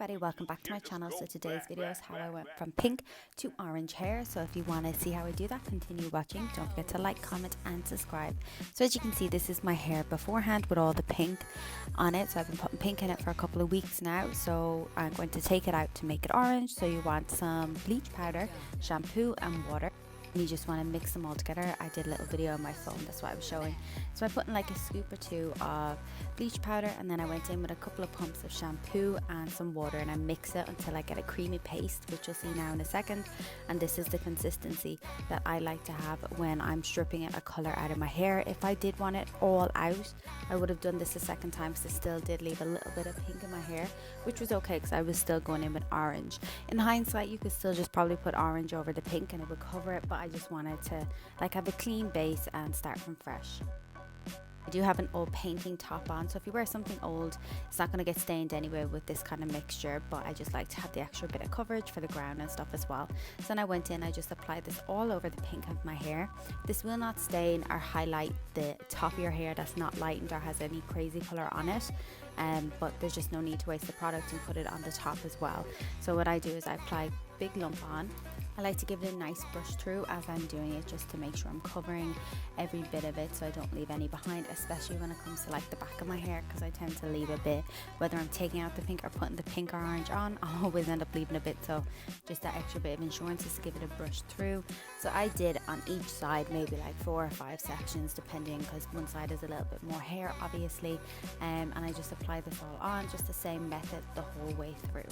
everybody, welcome back to my channel. So today's video is how I went from pink to orange hair. So if you want to see how I do that, continue watching. Don't forget to like, comment and subscribe. So as you can see, this is my hair beforehand with all the pink on it. So I've been putting pink in it for a couple of weeks now. So I'm going to take it out to make it orange. So you want some bleach powder, shampoo and water. You just want to mix them all together. I did a little video on my phone, that's what I was showing. So I put in like a scoop or two of bleach powder, and then I went in with a couple of pumps of shampoo and some water, and I mix it until I get a creamy paste, which you'll see now in a second. And this is the consistency that I like to have when I'm stripping a color out of my hair. If I did want it all out, I would have done this a second time, because it still did leave a little bit of pink in my hair, which was okay because I was still going in with orange. In hindsight, you could still just probably put orange over the pink and it would cover it, but I just wanted to like have a clean base and start from fresh. I do have an old painting top on, so if you wear something old, it's not going to get stained anyway with this kind of mixture, but I just like to have the extra bit of coverage for the ground and stuff as well. So then I went in, I just applied this all over the pink of my hair. This will not stain or highlight the top of your hair that's not lightened or has any crazy color on it, but there's just no need to waste the product and put it on the top as well. So what I do is I apply a big lump on. I like to give it a nice brush through as I'm doing it, just to make sure I'm covering every bit of it so I don't leave any behind, especially when it comes to like the back of my hair, because I tend to leave a bit, whether I'm taking out the pink or putting the pink or orange on, I'll always end up leaving a bit. So just that extra bit of insurance is to give it a brush through. So I did on each side maybe like 4 or 5 sections depending, because one side is a little bit more hair obviously, and I just apply this all on, just the same method the whole way through.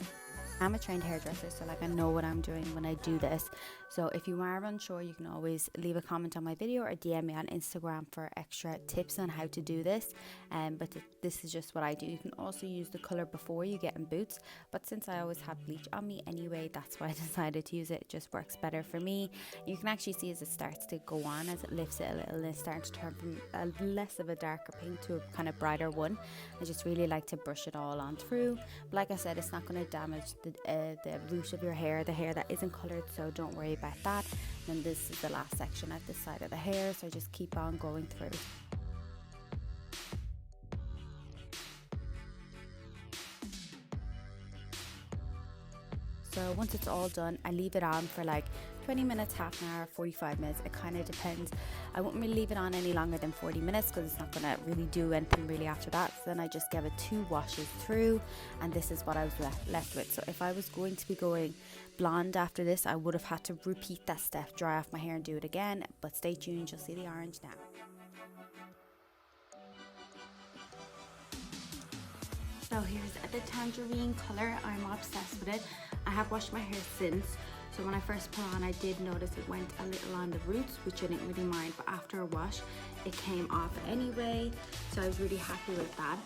I'm a trained hairdresser, so like I know what I'm doing when I do this. So if you are unsure, you can always leave a comment on my video or DM me on Instagram for extra tips on how to do this. But this is just what I do. You can also use the color before you get in boots, but since I always have bleach on me anyway, that's why I decided to use it. It just works better for me. You can actually see as it starts to go on, as it lifts it a little, and it starts to turn from a less of a darker pink to a kind of brighter one. I just really like to brush it all on through. But like I said, it's not going to damage the root of your hair, the hair that isn't colored, so don't worry about that. And this is the last section at this side of the hair, so just keep on going through. So once it's all done, I leave it on for like 20 minutes, half an hour, 45 minutes. It kind of depends. I wouldn't really leave it on any longer than 40 minutes because it's not going to really do anything really after that. So then I just give it 2 washes through, and this is what I was left with. So if I was going to be going blonde after this, I would have had to repeat that step, dry off my hair and do it again. But stay tuned, you'll see the orange now. So here's the tangerine color. I'm obsessed with it. I have washed my hair since, so when I first put on, I did notice it went a little on the roots, which I didn't really mind, but after a wash it came off anyway, so I was really happy with that.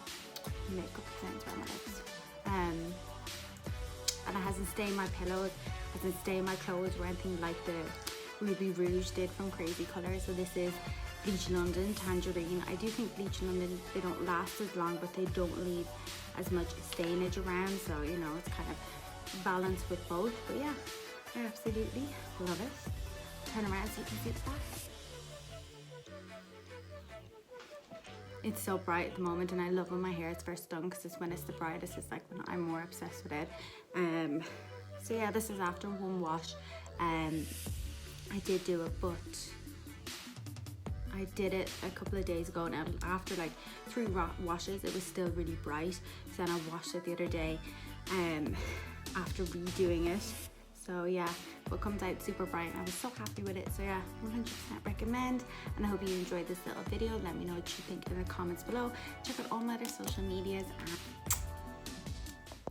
Makeup sounds around my legs. And it hasn't stained my pillows, hasn't stained my clothes or anything like the Ruby Rouge did from Crazy Colors. So this is Bleach London Tangerine. I do think Bleach London, they don't last as long, but they don't leave as much stainage around, so you know, it's kind of balanced with both. But yeah, I absolutely love it. Turn around so you can see the back. It's so bright at the moment, and I love when my hair is first done, because it's when it's the brightest. It's like when I'm more obsessed with it. So yeah, this is after one wash. I did do it, but I did it a couple of days ago, and after like 3 washes it was still really bright. So then I washed it the other day after redoing it. So yeah, what comes out super bright, and I was so happy with it. So yeah, 100% recommend, and I hope you enjoyed this little video. Let me know what you think in the comments below. Check out all my other social medias.